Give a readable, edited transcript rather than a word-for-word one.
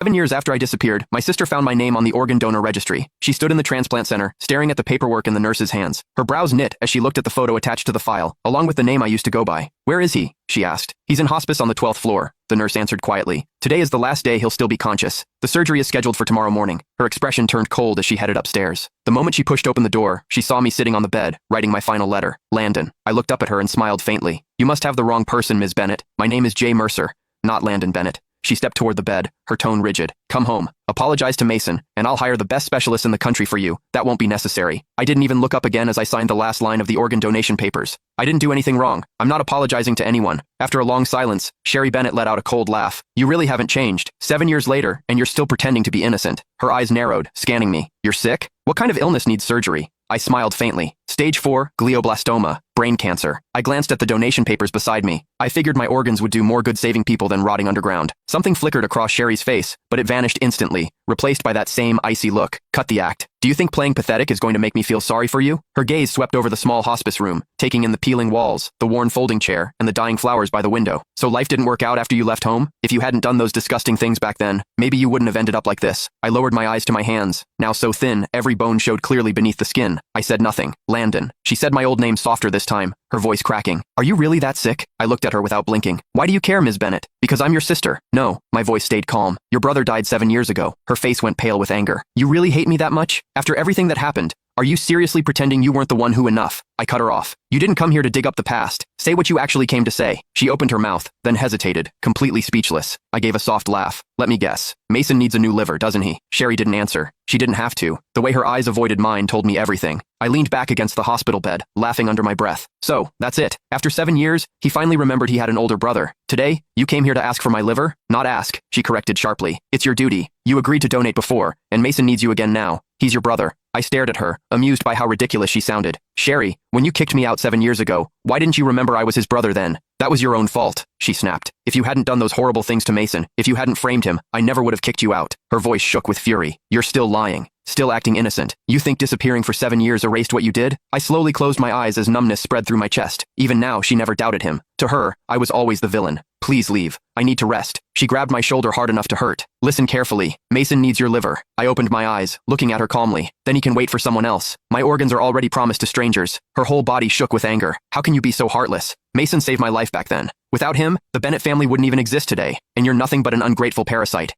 7 years after I disappeared, my sister found my name on the organ donor registry. She stood in the transplant center, staring at the paperwork in the nurse's hands. Her brows knit as she looked at the photo attached to the file, along with the name I used to go by. "Where is he?" she asked. "He's in hospice on the 12th floor," the nurse answered quietly. "Today is the last day he'll still be conscious. The surgery is scheduled for tomorrow morning." Her expression turned cold as she headed upstairs. The moment she pushed open the door, she saw me sitting on the bed, writing my final letter. Landon. I looked up at her and smiled faintly. "You must have the wrong person, Ms. Bennett. My name is Jay Mercer, not Landon Bennett." She stepped toward the bed, her tone rigid. "Come home. Apologize to Mason, and I'll hire the best specialist in the country for you. That won't be necessary." I didn't even look up again as I signed the last line of the organ donation papers. I didn't do anything wrong. I'm not apologizing to anyone. After a long silence, Sherry Bennett let out a cold laugh. "You really haven't changed. 7 years later, and you're still pretending to be innocent." Her eyes narrowed, scanning me. "You're sick? What kind of illness needs surgery?" I smiled faintly. "Stage 4, glioblastoma, brain cancer." I glanced at the donation papers beside me. I figured my organs would do more good saving people than rotting underground. Something flickered across Sherry's face, but it vanished instantly, replaced by that same icy look. "Cut the act. Do you think playing pathetic is going to make me feel sorry for you?" Her gaze swept over the small hospice room, taking in the peeling walls, the worn folding chair, and the dying flowers by the window. "So life didn't work out after you left home? If you hadn't done those disgusting things back then, maybe you wouldn't have ended up like this." I lowered my eyes to my hands, now so thin, every bone showed clearly beneath the skin. I said nothing. "Landon." She said my old name softer this time, her voice cracking. "Are you really that sick?" I looked at her without blinking. "Why do you care, Ms. Bennett?" "Because I'm your sister." "No." My voice stayed calm. "Your brother died 7 years ago." Her face went pale with anger. "You really hate me that much? After everything that happened? Are you seriously pretending you weren't the one who enough?" I cut her off. "You didn't come here to dig up the past. Say what you actually came to say." She opened her mouth, then hesitated, completely speechless. I gave a soft laugh. "Let me guess. Mason needs a new liver, doesn't he?" Sherry didn't answer. She didn't have to. The way her eyes avoided mine told me everything. I leaned back against the hospital bed, laughing under my breath. "So, that's it. After 7 years, he finally remembered he had an older brother. Today, you came here to ask for my liver?" "Not ask," she corrected sharply. "It's your duty. You agreed to donate before, and Mason needs you again now. He's your brother." I stared at her, amused by how ridiculous she sounded. "Sherry, when you kicked me out 7 years ago, why didn't you remember I was his brother then?" "That was your own fault," she snapped. "If you hadn't done those horrible things to Mason, if you hadn't framed him, I never would have kicked you out." Her voice shook with fury. "You're still lying. Still acting innocent. You think disappearing for 7 years erased what you did?" I slowly closed my eyes as numbness spread through my chest. Even now, she never doubted him. To her, I was always the villain. "Please leave. I need to rest." She grabbed my shoulder hard enough to hurt. "Listen carefully. Mason needs your liver." I opened my eyes, looking at her calmly. "Then he can wait for someone else. My organs are already promised to strangers." Her whole body shook with anger. "How can you be so heartless? Mason saved my life back then. Without him, the Bennett family wouldn't even exist today, and you're nothing but an ungrateful parasite."